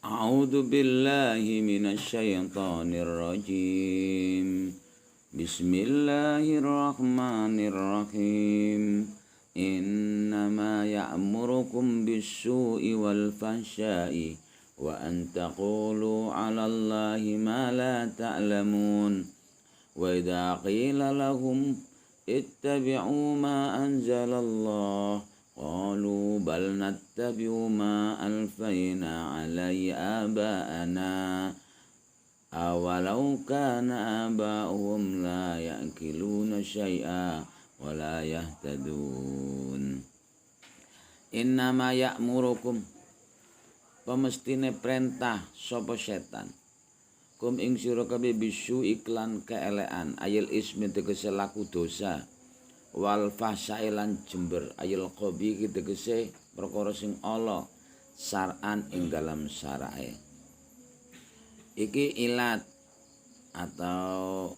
A'udzu billahi minasyaitonir rajim. Bismillahirrahmanirrahim. Innama ya'murukum bis-su'i wal fahsya'i wa an taqulu 'alallahi ma la ta'lamun. Wa idza qila lahum ittabi'u ma anzalallah qalu bal nattabi'u ma alfayna 'alaihi aba'ana awalau kana aba'uhum la ya'qiluna syai'a wa la yahtadun. Innama ya'murukum, pemestine perintah sapa setan, kum ing sira kabeh bisu iklan keelekan, ayil ismi tegese laku dosa, wal fahsya'i lan jember, ayil qabi tegese perkara sing ala syar'an ing dalam syarae. Iki ilat atau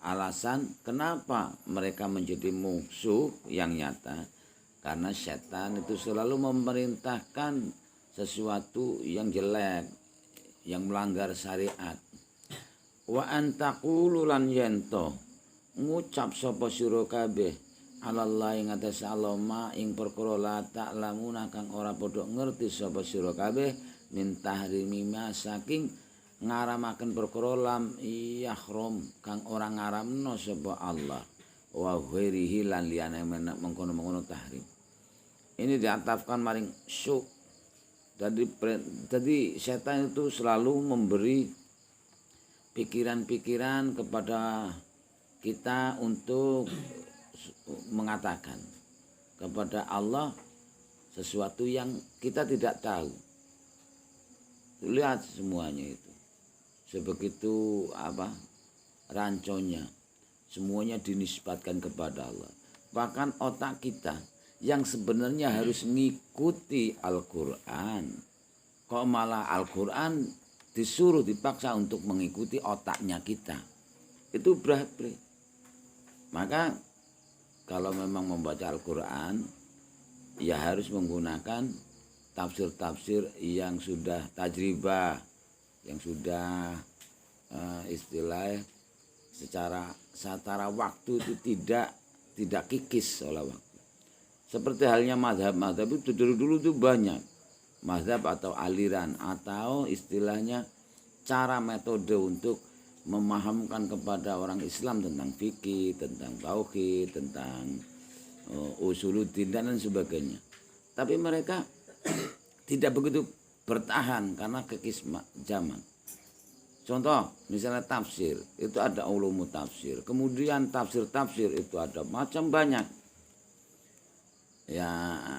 alasan kenapa mereka menjadi musuh yang nyata, karena setan itu selalu memerintahkan sesuatu yang jelek, yang melanggar syariat. Wa antaqulu lan yento ngucap sapa sira kabeh alallahi ing atase Allah ma ing perkara la ta'lamuna kang ora padha ngerti sapa sira kabeh min tahrimi ma saking ngaramaken perkara lam yahrum kang ora ngaramno sapa Allah wa ghairihi lan liyane mengkono-mengkono tahrim. Ini diatafkan maring su. Jadi setan itu selalu memberi pikiran-pikiran kepada kita untuk mengatakan kepada Allah sesuatu yang kita tidak tahu. Lihat semuanya itu. Sebegitu ranconya. Semuanya dinisbatkan kepada Allah. Bahkan otak kita yang sebenarnya harus mengikuti Al-Quran, kok malah Al-Quran disuruh dipaksa untuk mengikuti otaknya kita. Itu berat. Maka kalau memang membaca Al-Quran, ya harus menggunakan tafsir-tafsir yang sudah tajribah, yang sudah istilahnya secara waktu itu tidak kikis oleh waktu. Seperti halnya mazhab itu dulu itu banyak mazhab atau aliran atau istilahnya cara metode untuk memahamkan kepada orang Islam tentang fikih, tentang tauhid, tentang usuluddin dan lain sebagainya. Tapi mereka tidak begitu bertahan karena kikis zaman. Contoh misalnya tafsir, itu ada ulumut tafsir. Kemudian tafsir itu ada macam banyak. Ya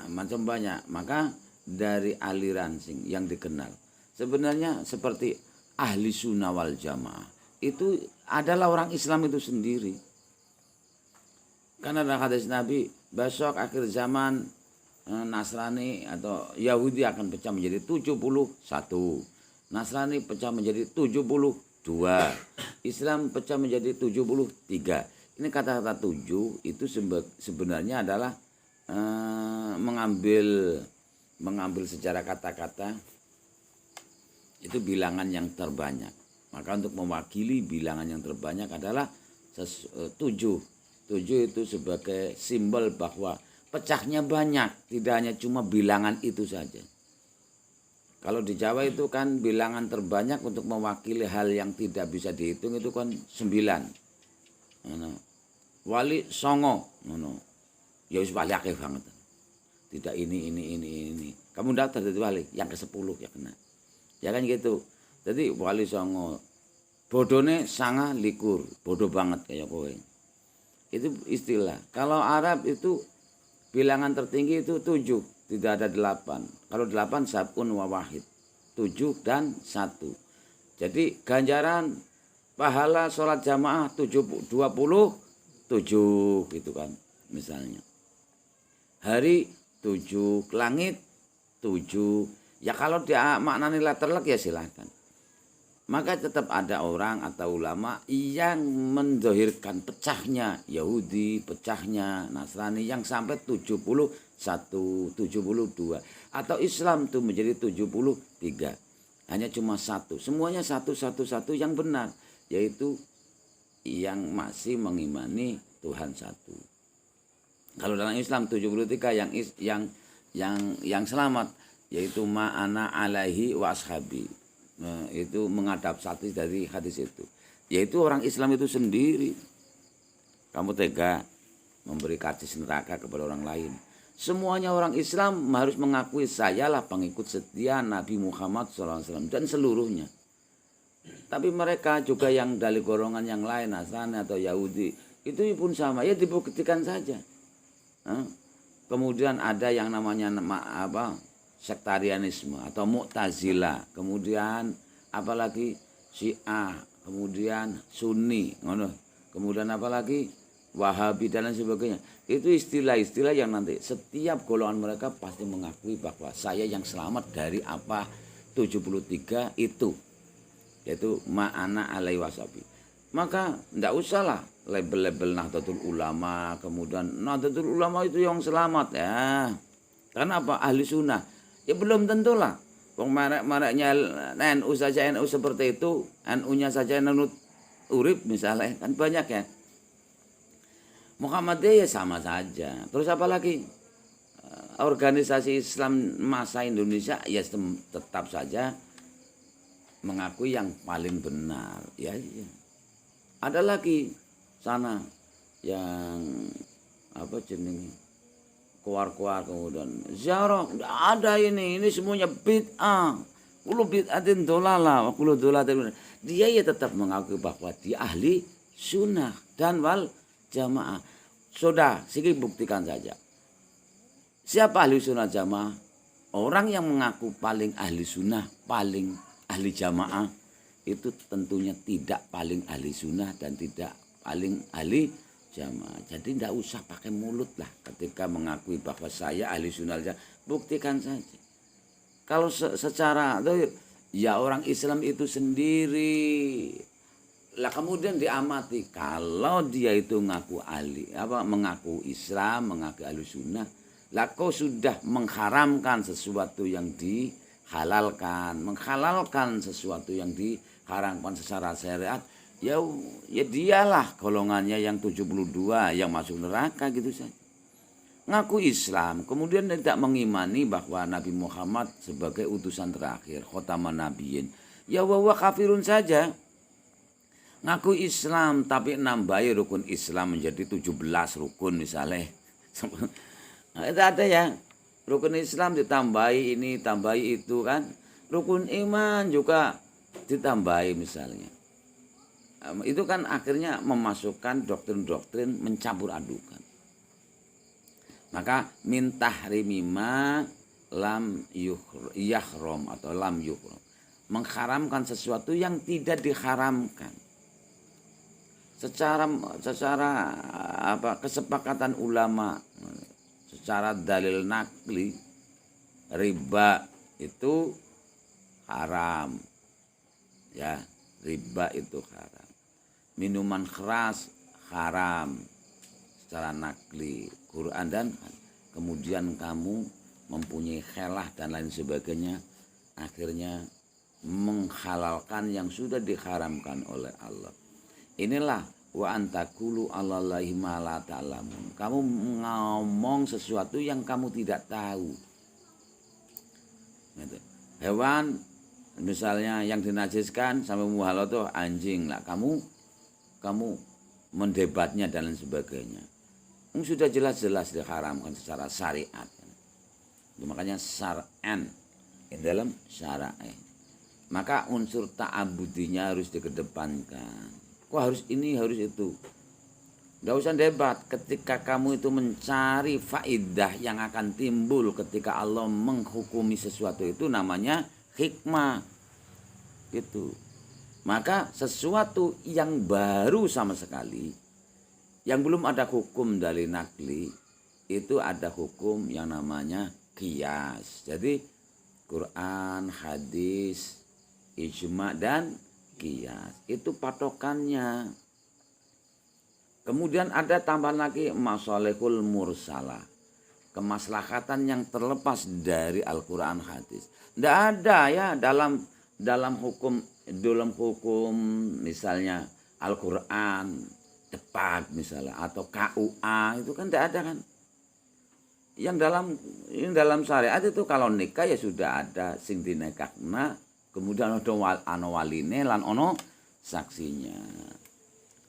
macam banyak. Maka dari aliran yang dikenal sebenarnya seperti ahli sunnah wal jamaah itu adalah orang Islam itu sendiri. Karena dalam hadis Nabi, besok akhir zaman Nasrani atau Yahudi akan pecah menjadi 71, Nasrani pecah menjadi 72, Islam pecah menjadi 73. Ini kata-kata 7 itu sebenarnya adalah mengambil secara kata-kata itu bilangan yang terbanyak. Maka untuk mewakili bilangan yang terbanyak adalah 7. 7 itu sebagai simbol bahwa pecahnya banyak, tidak hanya cuma bilangan itu saja. Kalau di Jawa itu kan bilangan terbanyak untuk mewakili hal yang tidak bisa dihitung itu kan 9. Wali songo, ya wis wali akeh banget. Tidak ini. Kamu daftar jadi wali, yang ke-10 ya kena. Ya kan gitu. Jadi wali songo, bodone sanga likur, bodoh banget kayak kowe. Itu istilah. Kalau Arab itu bilangan tertinggi itu 7, tidak ada 8. Kalau 8 sabun wa wahid. 7 dan 1. Jadi ganjaran pahala sholat jamaah 27 gitu kan misalnya. Hari 7, langit 7. Ya kalau dia maknanya letterlek ya silakan. Maka tetap ada orang atau ulama yang mendohirkan pecahnya Yahudi, pecahnya Nasrani yang sampai 71, 72. Atau Islam itu menjadi 73. Hanya cuma satu. Semuanya satu yang benar, yaitu yang masih mengimani Tuhan satu. Kalau dalam Islam 73 yang selamat, yaitu ma'ana alaihi wa ashabi. Nah, itu mengadaptasi dari hadis itu. Yaitu orang Islam itu sendiri. Kamu tega memberi karcis neraka kepada orang lain. Semuanya orang Islam harus mengakui sayalah pengikut setia Nabi Muhammad SAW dan seluruhnya. Tapi mereka juga yang dari golongan yang lain, Nasrani atau Yahudi, itu pun sama, ya dibuktikan saja. Kemudian ada yang namanya sektarianisme atau Mu'tazilah, kemudian apalagi Syiah, kemudian Sunni, kemudian apalagi Wahabi dan lain sebagainya. Itu istilah-istilah yang nanti setiap golongan mereka pasti mengakui bahwa saya yang selamat dari apa 73 itu, yaitu ma'ana alaihi wasabi. Maka tidak usahlah label-label Nahdlatul Ulama, kemudian Nahdlatul Ulama itu yang selamat ya. Karena apa? Ahli sunnah. Ya belum tentulah. Wong merek-mereknya NU saja NU seperti itu, NU-nya saja NU urip misalnya, kan banyak ya. Muhammadiyah ya sama saja. Terus apa lagi? Organisasi Islam masa Indonesia ya tetap saja mengakui yang paling benar. Ya, ya. Ada lagi sana yang apa jenenge keluar kemudian ziarah, ada ini semuanya bid'ah. Kullu bid'atin dolalah wa kullu dolalatin. Dia ya tetap mengakui bahwa dia ahli sunnah dan wal jamaah. Sudah, sini buktikan saja. Siapa ahli sunnah jamaah? Orang yang mengaku paling ahli sunnah, paling ahli jamaah, itu tentunya tidak paling ahli sunnah dan tidak paling ahli jamaah. Jadi tidak usah pakai mulut lah ketika mengakui bahwa saya ahli sunnah. Buktikan saja. Kalau secara ya orang Islam itu sendiri lah, kemudian diamati kalau dia itu mengaku mengaku Islam, mengaku ahli sunnah, lah kau sudah mengharamkan sesuatu yang dihalalkan, menghalalkan sesuatu yang diharamkan secara syariat. Ya dialah golongannya yang 72 yang masuk neraka gitu saja. Ngaku Islam, kemudian tidak mengimani bahwa Nabi Muhammad sebagai utusan terakhir, khotaman nabiyyin. Ya wawa kafirun saja. Ngaku Islam tapi nambahi rukun Islam menjadi 17 rukun misalnya. Nah, itu ada ya. Rukun Islam ditambahi ini, tambahi itu kan. Rukun iman juga ditambahi misalnya. Itu kan akhirnya memasukkan doktrin-doktrin mencampur adukan. Maka mintahrimima lam yahrom atau lam yuhrom, mengharamkan sesuatu yang tidak diharamkan. Secara kesepakatan ulama, secara dalil nakli, riba itu haram. Ya, riba itu haram. Minuman keras haram secara nakli, Quran dan kemudian kamu mempunyai khelah dan lain sebagainya, akhirnya menghalalkan yang sudah diharamkan oleh Allah. Inilah wa antakulu 'alallahi ma la ta'lamun. Kamu ngomong sesuatu yang kamu tidak tahu. Hewan misalnya yang dinajiskan sampai muhal itu anjing lah, kamu mendebatnya dan lain sebagainya. Sudah jelas-jelas diharamkan secara syariat. Makanya syar'an dalam syara'ah. Maka unsur ta'abudinya harus dikedepankan. Kok harus ini, harus itu. Tidak usah debat. Ketika kamu itu mencari faidah yang akan timbul ketika Allah menghukumi sesuatu, itu namanya hikmah. Gitu. Maka sesuatu yang baru sama sekali, yang belum ada hukum dari nakli, itu ada hukum yang namanya qiyas. Jadi Quran, hadis, ijma dan qiyas itu patokannya. Kemudian ada tambahan lagi masalihul mursalah, kemaslahatan yang terlepas dari Al-Quran hadis. Tidak ada ya dalam dalam hukum misalnya Al-Qur'an tepat misalnya atau KUA itu kan tidak ada kan. Yang dalam syariat itu kalau nikah ya sudah ada sing dinekahna, kemudian ana waline lan ono saksinya.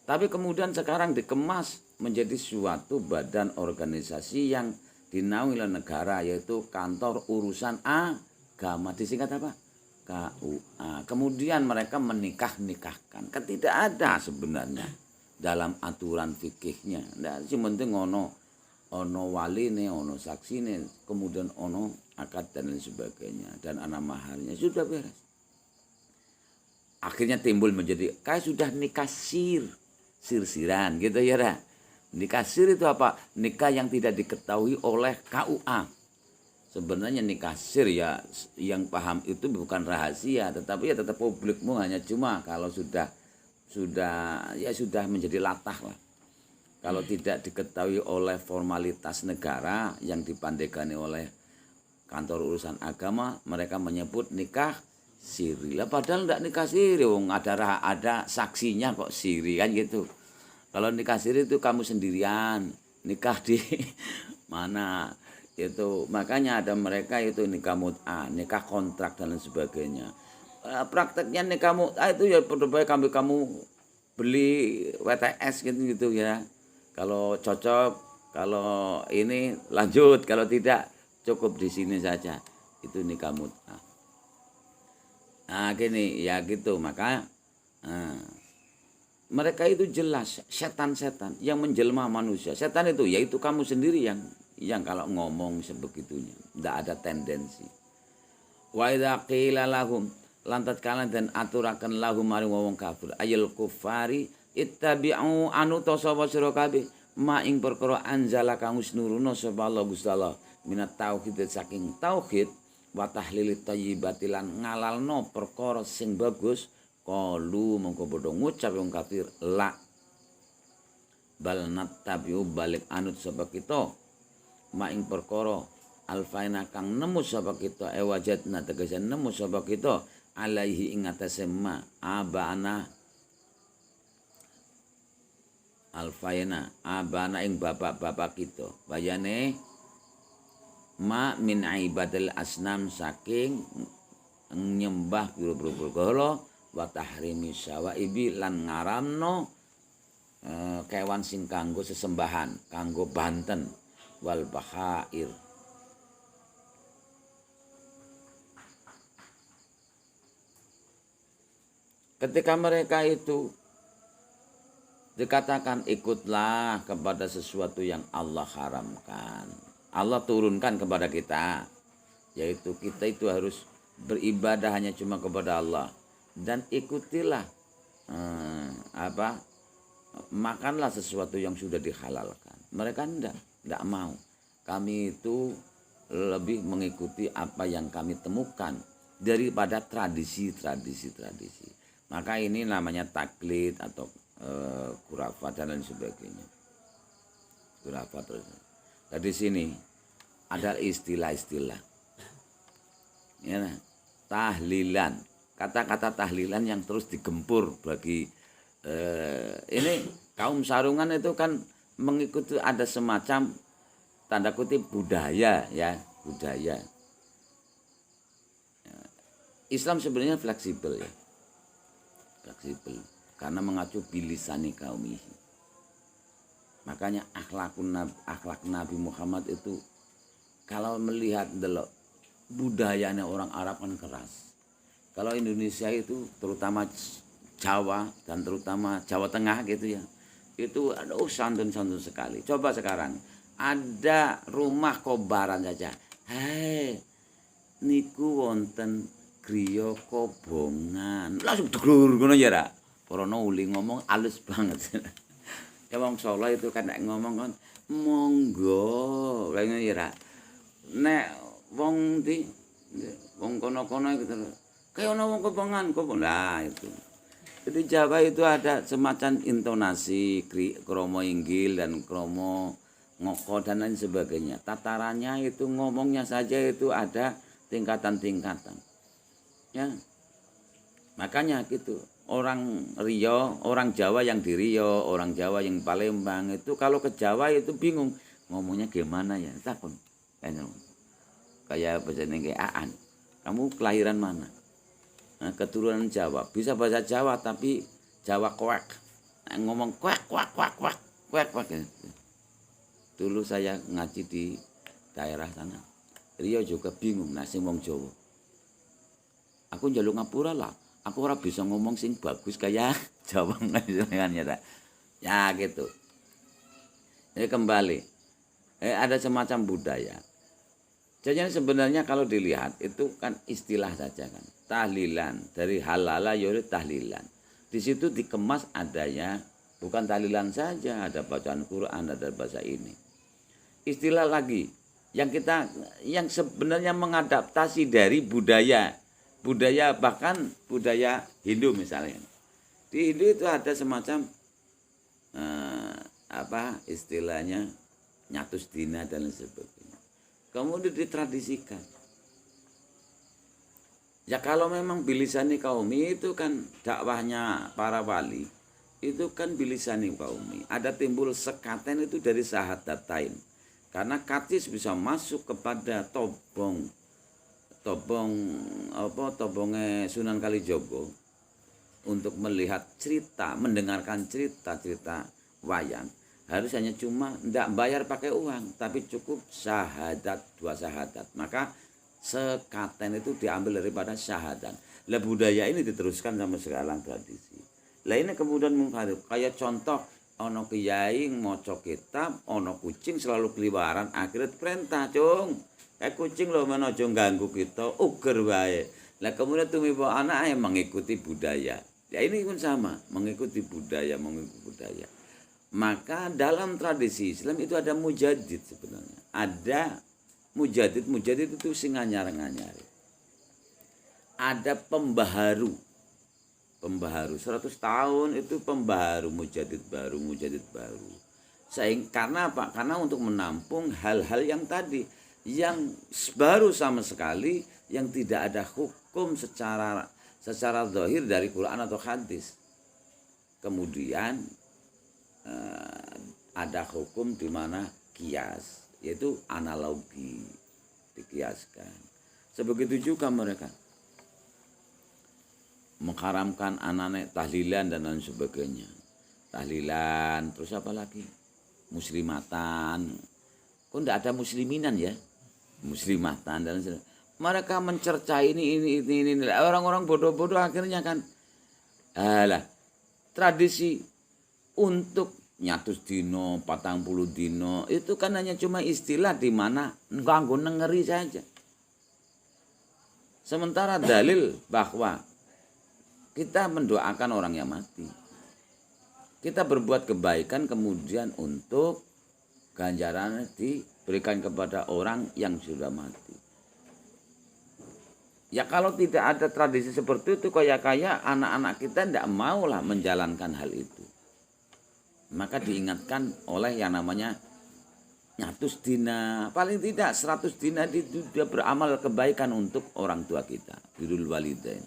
Tapi kemudian sekarang dikemas menjadi suatu badan organisasi yang dinaungi oleh negara, yaitu Kantor Urusan Agama, disingkat apa? KUA. Kemudian mereka menikahkan. Kan tidak ada sebenarnya dalam aturan fikihnya. Ndak sing penting ono waline, ono saksine, kemudian ono akad dan lain sebagainya, dan ana maharnya, sudah beres. Akhirnya timbul menjadi kayak sudah nikah sir-siran gitu ya dah. Nikah sir itu apa? Nikah yang tidak diketahui oleh KUA. Sebenarnya nikah sir ya yang paham itu bukan rahasia, tetapi ya tetap publikmu hanya cuma kalau sudah menjadi latah lah. Kalau tidak diketahui oleh formalitas negara yang dipandegani oleh Kantor Urusan Agama, mereka menyebut nikah siri. Lah padahal enggak nikah siri, wong ada saksinya kok siri kan gitu. Kalau nikah siri itu kamu sendirian, nikah di mana itu. Makanya ada mereka itu nikah mut'ah, nikah kontrak dan lain sebagainya. Prakteknya nikah mut'ah itu ya baik kamu beli WTS gitu ya. Kalau cocok, kalau ini lanjut, kalau tidak cukup di sini saja. Itu nikah mut'ah. Nah gini ya gitu, maka mereka itu jelas setan-setan yang menjelma manusia. Setan itu yaitu kamu sendiri yang kalau ngomong sebegitunya, tidak ada tendensi. Wa idza qila lahum lantat kalan dan aturaken lahum maring wong kafir ayil kufari ittabi'u anu tasawwa sira kabeh ma ing perkara anzala kang nuruna sapa Allah Gusti Allah minat tauhid saking tauhid wa tahlil thayyibati lan ngalalno perkara sing bagus qalu mongko padha ngucap wong kafir la bal nattabi'u balik anut sapa kita ma ing perkara alfaina kang nemu sapa kita wajadna tegese nemu sapa kita alaihi ing atase ma abana alfaina abana ing bapak-bapak kita bayane ma min ibadil asnam saking nyembah pira-pira berhala wa tahrimi sawaibi lan ngaramno kewan sing kanggo sesembahan kanggo banten wal bahair. Ketika mereka itu dikatakan ikutlah kepada sesuatu yang Allah haramkan, Allah turunkan kepada kita, yaitu kita itu harus beribadah hanya cuma kepada Allah dan ikutilah makanlah sesuatu yang sudah dihalalkan. Mereka tidak mau. Kami itu lebih mengikuti apa yang kami temukan daripada tradisi. Maka ini namanya taklid atau khurafat dan lain sebagainya. Khurafat terus. Nah, di sini ada istilah-istilah. Ya, tahlilan. Kata-kata tahlilan yang terus digempur bagi ini kaum sarungan itu kan mengikuti ada semacam tanda kutip budaya ya, budaya. Islam sebenarnya fleksibel ya. Fleksibel karena mengacu bilisani kaumihi. Makanya akhlak Nabi Muhammad itu kalau melihat delok budayanya orang Arab kan keras. Kalau Indonesia itu terutama Jawa dan terutama Jawa Tengah gitu ya. Itu aduh santun-santun sekali. Coba sekarang ada rumah kobaran saja. Hei, niku wonten griya kobongan. Langsung deglur ngono ya ra. Para uli ngomong halus banget. Ya wong Solo itu kan nek ngomong kan monggo. Lah ngono ya ra. Nek wong di wong kono-kono gitu. Kayak ana wong kobongan. Lah itu. Jadi Jawa itu ada semacam intonasi kromo inggil dan kromo ngoko dan lain sebagainya. Tatarannya itu ngomongnya saja itu ada tingkatan-tingkatan. Ya. Makanya gitu. Orang Riau, orang Jawa yang di Riau, orang Jawa yang Palembang itu kalau ke Jawa itu bingung ngomongnya gimana ya. Takut. Kayak bahasa ini kayak Aan. Kamu kelahiran mana? Nah, keturunan Jawa. Bisa bahasa Jawa tapi Jawa kuak. Nah, ngomong kuak kuak kuak kuak kuak kuak. Dulu saya ngaji di daerah sana. Riau juga bingung nasi wong Jawa. Aku njaluk ngapura lah. Aku ora bisa ngomong sing bagus kayak Jawa ya. Ya gitu. Jadi kembali. Ada semacam budaya. Jadi sebenarnya kalau dilihat itu kan istilah saja kan. Tahlilan dari halala yaitu tahlilan. Di situ dikemas adanya bukan tahlilan saja, ada bacaan Quran, ada bahasa ini. Istilah lagi yang sebenarnya mengadaptasi dari budaya bahkan budaya Hindu misalnya. Di Hindu itu ada semacam istilahnya nyatus dina dan lain sebagainya. Kemudian ditradisikan. Ya kalau memang bilisani kaumi itu kan dakwahnya para wali itu kan bilisani kaumi. Ada timbul sekaten itu dari sahadatain. Karena katis bisa masuk kepada tobongnya Sunan Kalijogo untuk melihat cerita, mendengarkan cerita wayang. Harus hanya cuma tidak bayar pakai uang, tapi cukup syahadat, 2 syahadat. Maka sekaten itu diambil daripada syahadat. Lah budaya ini diteruskan sampai sekarang tradisi. Lah ini kemudian mengharap kayak contoh ono kiai maca kitab, ono kucing selalu keliwaran, akhirnya perintah, "Cung, kucing lho men aja ganggu kita, uger wae." Lah kemudian tumiba anak yang mengikuti budaya. Ya ini pun sama, mengikuti budaya. Maka dalam tradisi Islam itu ada mujadid sebenarnya. Ada mujadid itu sing nganyar-nganyari. Ada pembaharu 100 tahun itu pembaharu mujadid baru. Karena apa? Karena untuk menampung hal-hal yang tadi yang baru sama sekali yang tidak ada hukum secara zahir dari Quran atau hadis. Kemudian ada hukum di mana kias, yaitu analogi dikiaskan. Sebegitu juga mereka mengharamkan anak-anak tahlilan dan lain sebagainya. Tahlilan, terus apa lagi? Muslimatan. Kok enggak ada musliminan ya? Muslimatan dan sebagainya. Mereka mencerca ini. Orang-orang bodoh-bodoh akhirnya kan tradisi untuk nyatus dino, 40 dino itu kan hanya cuma istilah di mana nganggo nengeri saja. Sementara dalil bahwa kita mendoakan orang yang mati. Kita berbuat kebaikan kemudian untuk ganjaran diberikan kepada orang yang sudah mati. Ya kalau tidak ada tradisi seperti itu kayak anak-anak kita tidak maulah menjalankan hal itu. Maka diingatkan oleh yang namanya nyatus dina. Paling tidak 100 dina itu dia beramal kebaikan untuk orang tua kita. Birrul walidain.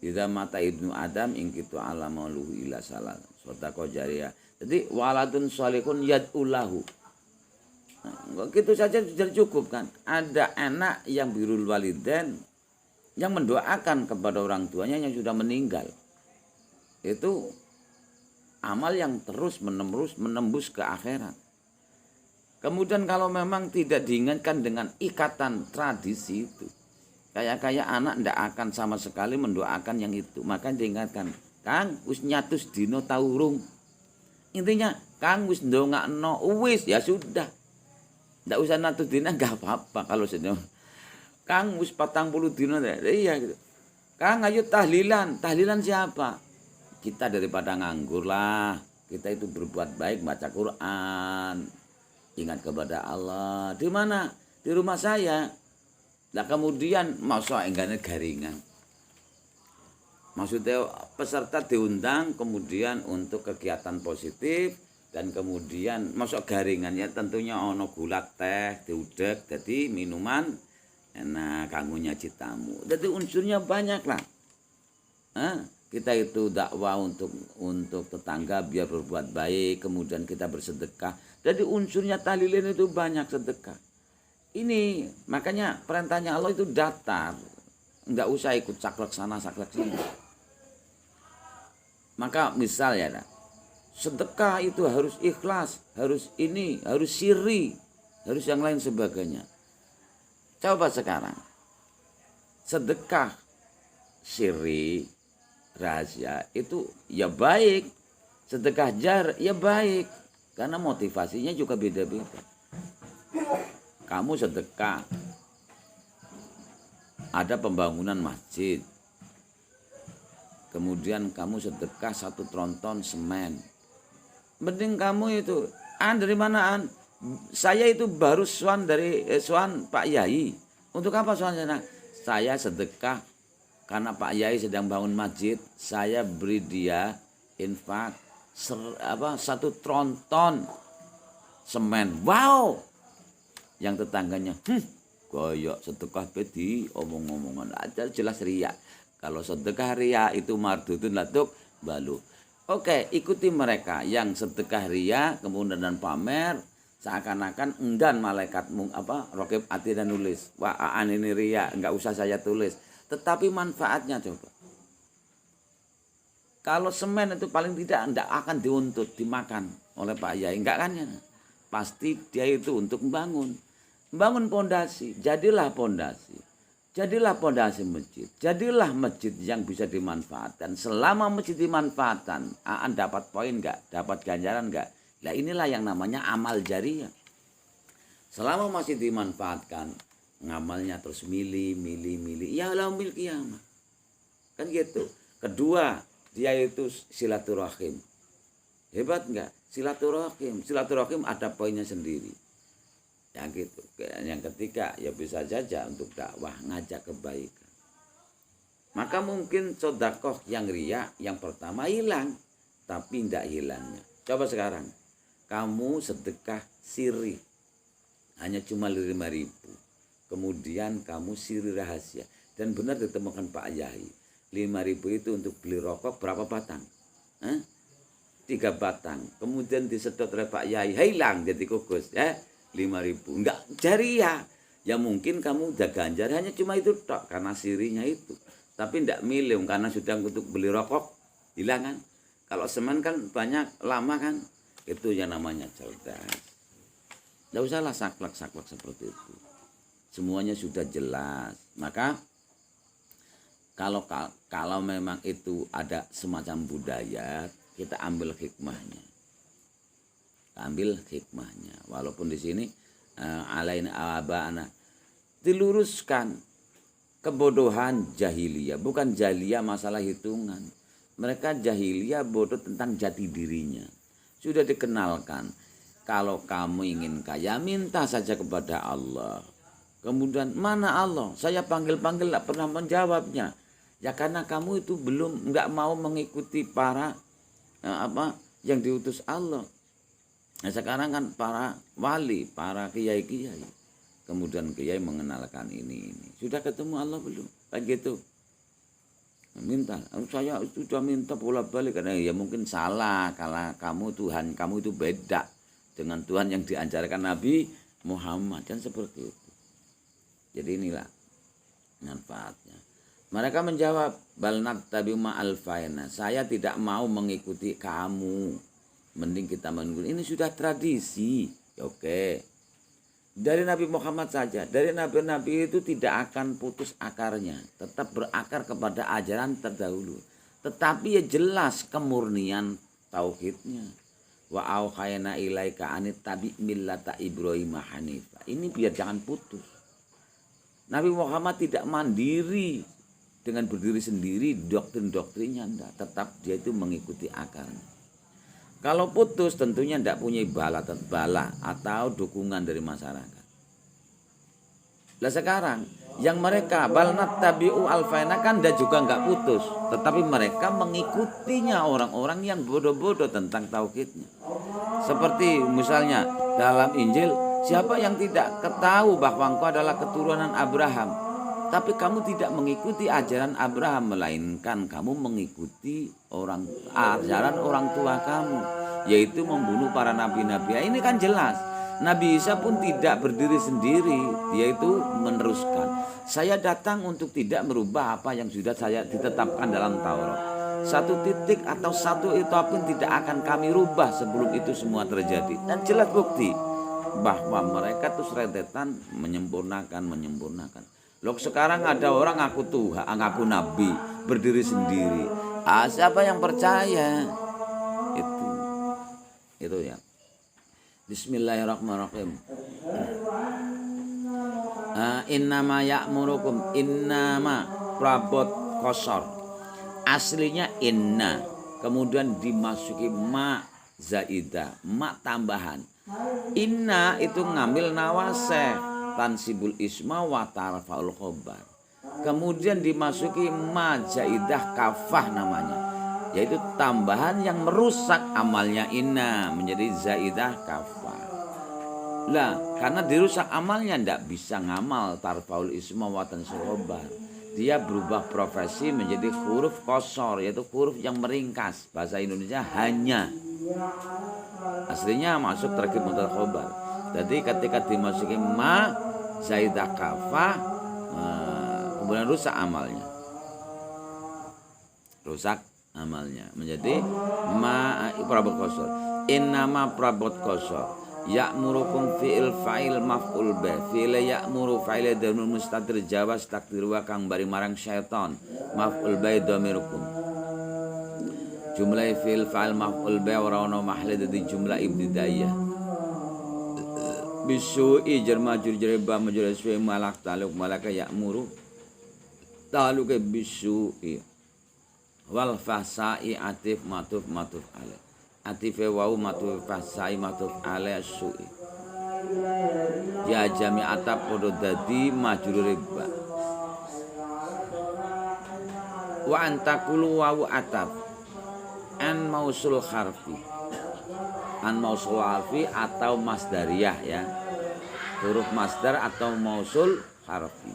Idza mata ibnu Adam ingkitu ala mauluhu ila salat. Sedekah jariyah. Jadi waladun sholihun yad'ulahu. Nah, gitu saja sudah cukup kan. Ada anak yang birrul walidain yang mendoakan kepada orang tuanya yang sudah meninggal. Itu amal yang terus menembus ke akhirat. Kemudian kalau memang tidak diingatkan dengan ikatan tradisi itu, kayak anak ndak akan sama sekali mendoakan yang itu. Maka diingatkan, Kang wis nyatus dino taurung. Intinya Kang wis ndongakno wis ya sudah. Ndak usah nyatus dina enggak apa-apa kalau sedang. Kang wis 40 dino iya gitu. Kang ayo tahlilan. Tahlilan siapa? Kita daripada nganggur lah. Kita itu berbuat baik, baca Quran. Ingat kepada Allah. Di mana? Di rumah saya. Nah kemudian masa enggaknya garingan. Maksudnya peserta diundang kemudian untuk kegiatan positif dan kemudian masuk garingan ya tentunya ono gula teh diudek jadi minuman enak kanggo nyaji tamu. Jadi unsurnya banyak lah. Kita itu dakwah untuk tetangga biar berbuat baik, kemudian kita bersedekah. Jadi unsurnya tahlilin itu banyak sedekah. Ini makanya perintahnya Allah itu datar, nggak usah ikut saklek sana saklek sini. Maka misalnya, sedekah itu harus ikhlas, harus ini, harus sirri, harus yang lain sebagainya. Coba sekarang, sedekah sirri, rahasia itu ya baik, sedekah jar ya baik, karena motivasinya juga beda-beda. Kamu sedekah, ada pembangunan masjid, kemudian kamu sedekah 1 tronton semen, mending kamu itu dari manaan? Saya itu baru sowan dari sowan Pak Yai. Untuk apa sowan sana? Saya sedekah karena Pak Yai sedang bangun masjid, saya beri dia infak 1 tronton semen. Wow. Yang tetangganya, koyok sedekah bedi omong-omongan aja jelas riya. Kalau sedekah riya itu mardutun latuk balu. Oke, ikuti mereka yang sedekah riya kemudian dan pamer, seakan-akan enggan malaikat raqib atid dan nulis. Wah, ini riya, enggak usah saya tulis. Tetapi manfaatnya coba. Kalau semen itu paling tidak akan diuntut, dimakan oleh Pak Yai. Enggak kan ya? Pasti dia itu untuk membangun pondasi. Jadilah pondasi. Jadilah pondasi masjid. Jadilah masjid yang bisa dimanfaatkan. Selama masjid dimanfaatkan, dapat poin enggak? Dapat ganjaran enggak? Nah inilah yang namanya amal jariah. Selama masih dimanfaatkan, ngamalnya terus milih. Ya laumil kiamah. Kan gitu. Kedua, dia itu silaturahim. Hebat enggak? Silaturahim ada poinnya sendiri. Yang gitu. Yang ketiga, ya bisa saja untuk dakwah, ngajak kebaikan. Maka mungkin sedekah yang riya yang pertama hilang, tapi tidak hilangnya. Coba sekarang. Kamu sedekah siri hanya cuma 5.000. Kemudian kamu siri rahasia dan benar ditemukan Pak Yai. 5.000 itu untuk beli rokok berapa batang? 3 batang. Kemudian disedot oleh Pak Yai, hilang jadi kukus. 5.000. Enggak jariah. Ya mungkin kamu udah ganjar hanya cuma itu tok karena sirinya itu. Tapi enggak milih karena sudah untuk beli rokok hilang kan. Kalau semen kan banyak lama kan. Itu yang namanya cerdas. Tidak usahlah saklek seperti itu. Semuanya sudah jelas. Maka kalau memang itu ada semacam budaya, kita ambil hikmahnya. Walaupun di sini alaina abana diluruskan kebodohan jahiliyah, bukan jahiliyah masalah hitungan. Mereka jahiliyah bodoh tentang jati dirinya. Sudah dikenalkan, kalau kamu ingin kaya, minta saja kepada Allah. Kemudian, mana Allah? Saya panggil-panggil tidak pernah menjawabnya. Ya karena kamu itu nggak mau mengikuti para yang diutus Allah. Nah sekarang kan para wali, para kiai-kiai. Kemudian kiai mengenalkan ini. Sudah ketemu Allah belum? Kayak gitu. Minta, saya sudah minta bolak-balik karena ya mungkin salah kalau Tuhan kamu itu beda dengan Tuhan yang diajarkan Nabi Muhammad kan seperti itu. Jadi inilah manfaatnya. Mereka menjawab bal nattabi ma'al faina. Saya tidak mau mengikuti kamu. Mending kita mengikuti. Ini sudah tradisi. Oke. Dari Nabi Muhammad saja, dari nabi-nabi itu tidak akan putus akarnya, tetap berakar kepada ajaran terdahulu. Tetapi ya jelas kemurnian tauhidnya. Wa auhayna ilaika anit tabi millata Ibrahim hanifa. Ini biar jangan putus. Nabi Muhammad tidak mandiri dengan berdiri sendiri doktrin-doktrinnya enggak, tetap dia itu mengikuti akarnya. Kalau putus tentunya tidak punya bala atau dukungan dari masyarakat. Lah sekarang yang mereka balnat tabi'u alfaina kan dia juga nggak putus, tetapi mereka mengikutinya orang-orang yang bodoh-bodoh tentang tauhidnya. Seperti misalnya dalam Injil, siapa yang tidak ketahui bahwa engkau adalah keturunan Abraham? Tapi kamu tidak mengikuti ajaran Abraham, melainkan kamu mengikuti ajaran orang tua kamu, yaitu membunuh para nabi-nabi. Ini kan jelas. Nabi Isa pun tidak berdiri sendiri, dia itu meneruskan. Saya datang untuk tidak merubah apa yang sudah saya ditetapkan dalam Taurat. Satu titik atau satu itu pun tidak akan kami rubah sebelum itu semua terjadi. Dan jelas bukti bahwa mereka tuh serentetan menyempurnakan. Loh, sekarang ada orang ngaku Tuhan, ngaku Nabi, berdiri sendiri. Siapa yang percaya? Itu ya. Bismillahirrahmanirrahim. Innama ya'murukum, innama prabot kosor. Aslinya inna, kemudian dimasuki ma zaidah, ma tambahan. Inna itu ngambil nawaseh, tansibul isma wa tarfa'ul khobar. Kemudian dimasuki ma zaidah kafah namanya, yaitu tambahan yang merusak amalnya inna menjadi zaidah kafah. Lah, karena dirusak amalnya ndak bisa ngamal tarfa'ul isma wa tansibul khobar. Dia berubah profesi menjadi huruf kosor, yaitu huruf yang meringkas. Bahasa Indonesia hanya. Aslinya masuk terkib mutlaq khobar. Jadi ketika dimasuki ma zaidah kafah, kemudian rusak amalnya menjadi ma prabot kosor. Innama prabot kosor. Ya'murukum fi'il fa'il maf'ul bih. Fi'il ya'muru fa'il dhamir mustatir jawas takdir wa kang bari marang syaiton. Maf'ul bih dhamirukum. Jumlah fi'il fa'il maf'ul bih ora ono mahle dadi jumlah ibtidaiyah. Bisu'i jar majrur jar ba majrur su'i malak taluk malaka ya'muru. Taluk bisu'i. Wal fasa'i atif matuf alaih. Atife wau matuf fasai matuf alaih su'i. Ya jami atap podo dadi majrur riba. Wa antakulu wau atap an mausul harfi. An mausul harfi atau masdariyah ya. Huruf masdar atau mausul harfi.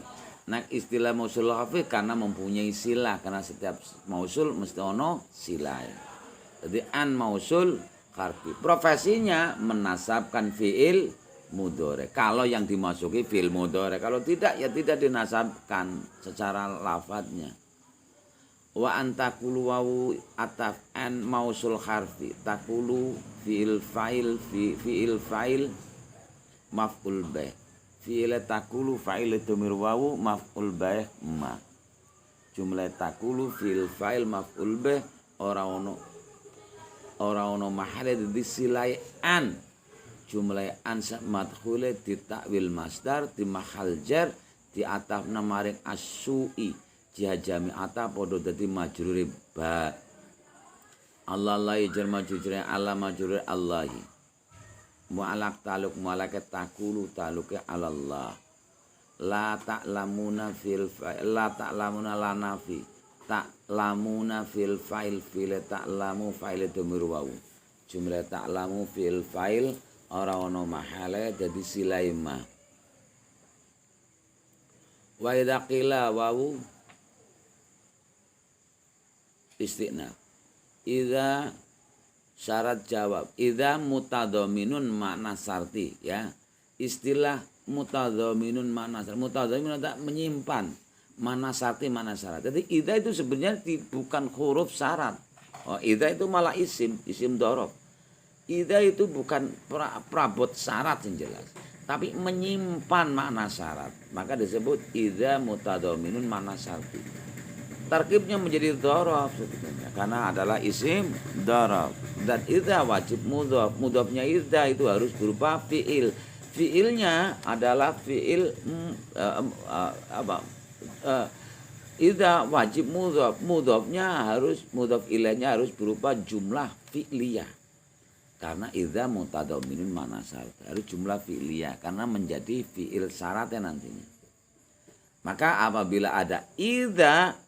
Nah, istilah mausul harfi karena mempunyai silah, karena setiap mausul mesti ono silah ya. Jadi an mausul harfi. Profesinya menasabkan fi'il mudhari. Kalau yang dimasuki fi'il mudhari, kalau tidak ya tidak dinasabkan secara lafadznya. Wa antakulu wawu ataf an mausul harfi. Takulu fi'il fa'il maf'ul bih. Fi'il takulu fa'il dhamir wawu maf'ul bih ma. Jumlah takulu fi'il fa'il maf'ul bih ora ono mahale disilai an. Jumlah an madkhule di takwil masdar di mahal jar di atafna maring as-su'i jami atap podo dadi majrur ba. Allah la jar majrur ala majrur Allahi. Mu'alaq taluk mu'alakat takulu taluke alallah. La ta'lamuna fil fa'il la ta'lamuna la nafi. Ta'lamuna fil fa'il fil ta'lamu fa'il dhamir wawu. Jumlah ta'lamu fil fa'il ora ono mahale jadi silaima. Wa idza qila wawu istiqna. Idza syarat jawab. Idza mutadhaminun makna sarti ya. Istilah mutadhaminun makna sarti. Mutadhaminun tak menyimpan mana sarti mana syarat. Jadi idza itu sebenarnya bukan huruf syarat. Oh, idza itu malah isim dhorob. Idza itu bukan prabot syarat yang jelas, tapi menyimpan makna syarat. Maka disebut idza mutadhaminun makna sarti. Tarkibnya menjadi dhorob sebetulnya karena adalah isim dhorob. Dan idza wajib mudhof. Mudhofnya idza itu harus berupa fi'il. Fi'ilnya adalah fi'il idza wajib mudhof. Mudhofnya harus mudhof ilaihnya harus berupa jumlah fi'liyah. Karena idza mutadhaminun makna syarat. Harus jumlah fi'liyah karena menjadi fi'il syaratnya nantinya. Maka apabila ada idza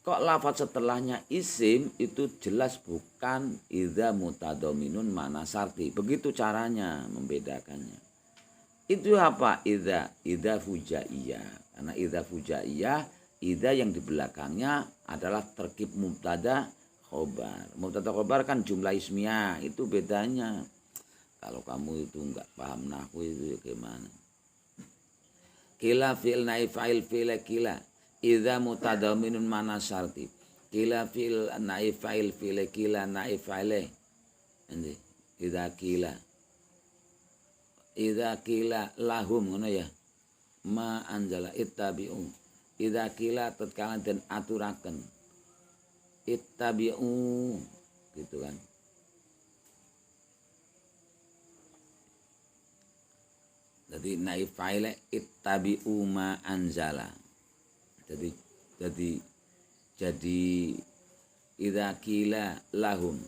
kok lafaz setelahnya isim itu jelas bukan idza mutadhaminun makna syarti. Begitu caranya membedakannya. Itu apa? Idza fujaiyah. Karena idza fujaiyah, idza yang di belakangnya adalah terkib mubtada khobar. Mubtada khobar kan jumlah ismiyah, itu bedanya. Kalau kamu itu enggak paham nahwu itu ya gimana? Kila fi'il naib fa'il fi'il kila. Idza mutadamminun mana syarti. Kila fi'il naib fa'il fi'il kila naib fa'il. Ini idza kila. Idza kila lahum ngono ya. Ma anzala ittabi'u. Idza kila tatkala den aturaken. Ittabi'u gitu kan. Jadi naif fa'il ittabi'u ma anzala. Jadi idza kila lahum.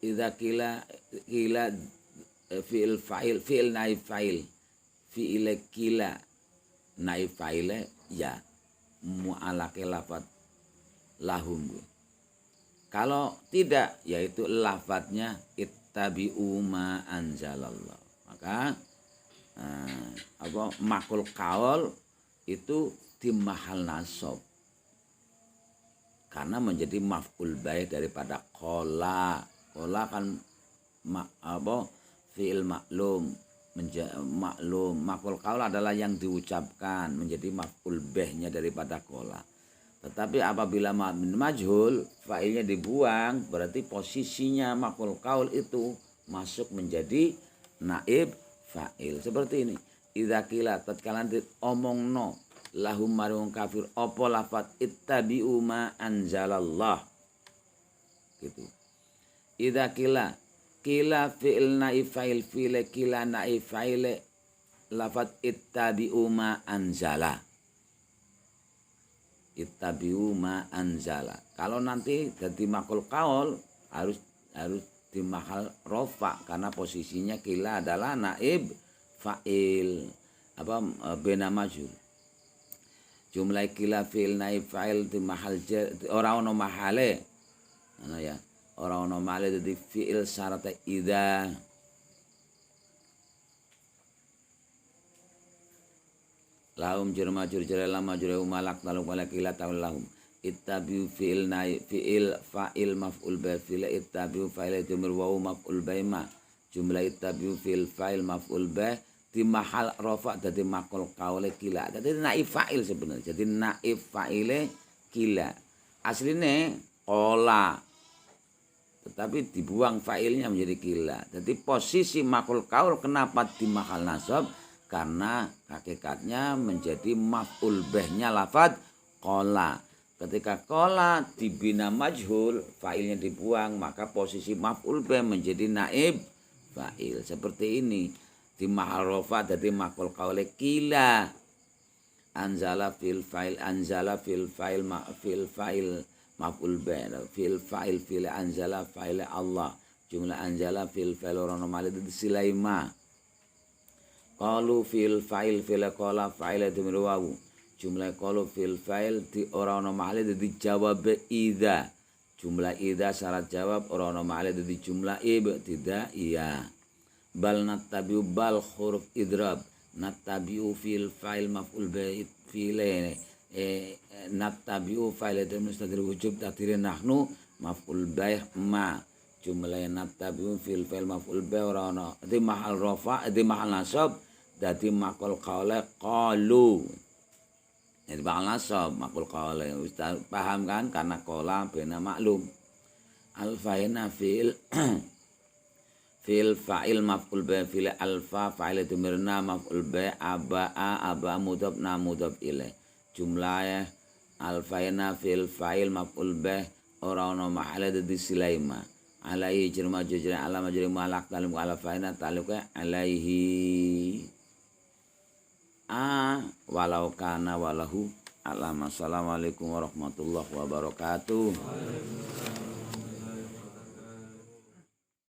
Idza kila fi'il fa'il fi'il naif fa'il fi'il kila naif fa'il ya mu'alake lafaz lahum. Kalau tidak yaitu lafadznya ittabi'u ma anzalallah. Maka makul kaul itu di mahal nasab. Karena menjadi maf'ul baik daripada qala. Qala kan fi'il maklum, maklum. Makul kaul adalah yang diucapkan menjadi maf'ul bihnya daripada qala. Tetapi apabila majhul, fa'ilnya dibuang, berarti posisinya makul kaul itu masuk menjadi naib fa'il. Seperti ini. Idza qila tatkala omongno lahum marung kafir apa lafat ittabi'u ma anzalallah. Gitu. Idza qila fi'il naib fa'il fi'il qila naib fa'il lafat ittabi'u ma anzala. Ittabi'u ma anzala. Kalau nanti jadi makul kaul harus di mahal rofa karena posisinya kila adalah naib fa'il bena majhul. Jumlah kila fi'il naib fa'il di mahal ora ono mahale. Ana ya. Ora ono mahale dadi fi'il syarat idza. Lahum jur majur jere lama jure malak lalu wala kila taul lahum ittabi'u fi'il naib fi'il fa'il maf'ul bi fi'il ittabi'u fa'il jumlah wa maf'ul bi ma jumlah ittabi'u fi'il fa'il maf'ul bi di mahal rafa dadi maqul qaule kila. Dadi naib fa'il sebenarnya. Jadi naib fa'ile kila. Asline qala. Tetapi dibuang fa'ilnya menjadi kila. Jadi posisi maqul qaul kenapa di mahal nasab? Karena hakikatnya menjadi maf'ul bihnya lafaz qala. Ketika qala dibina majhul, fa'ilnya dibuang, maka posisi maf'ul bih menjadi naib fa'il. Seperti ini. Di mahal rafa jadi maqul qaule qila. Anzala fil fa'il maf'ul bih. Fil fa'il fil anzala fa'il Allah. Jumlah anzala fil fa'il ora mali silaima. Qalu fil fa'il fil qala fa'il dhamir wawu. Jumlah qalu fil fa'il di ora ono mahale dadi jawab idza. Jumlah idza syarat jawab ora ono mahale dadi jumlah tidak iya. Bal nattabi'u bal huruf idrab. Nattabi'u fil fa'il maf'ul bi fil nattabi'u fa'il dhamir mustaqil wujub takdir nahnu maf'ul bi ma. Jumlah nattabi'u fil fa'il maf'ul bi ora ono di mahal rafa di mahal nasab dadi maqul qaule qalu. Jadi mahal nasab maqul qaule Ustaz paham kan karena qala bena maklum. Alfaina fil fa'il maf'ul bi fil alfa fa'il dhamirna maf'ul bi aba mudhaf na mudhaf ilaih. Jumlah alfaina fil fa'il maf'ul bi ora ono mahal dadi silaima. Alaihi jirma jujra alama juri malak dalam alafaina taluka alaihi walau kana walahu alama. Assalamualaikum warahmatullahi wabarakatuh.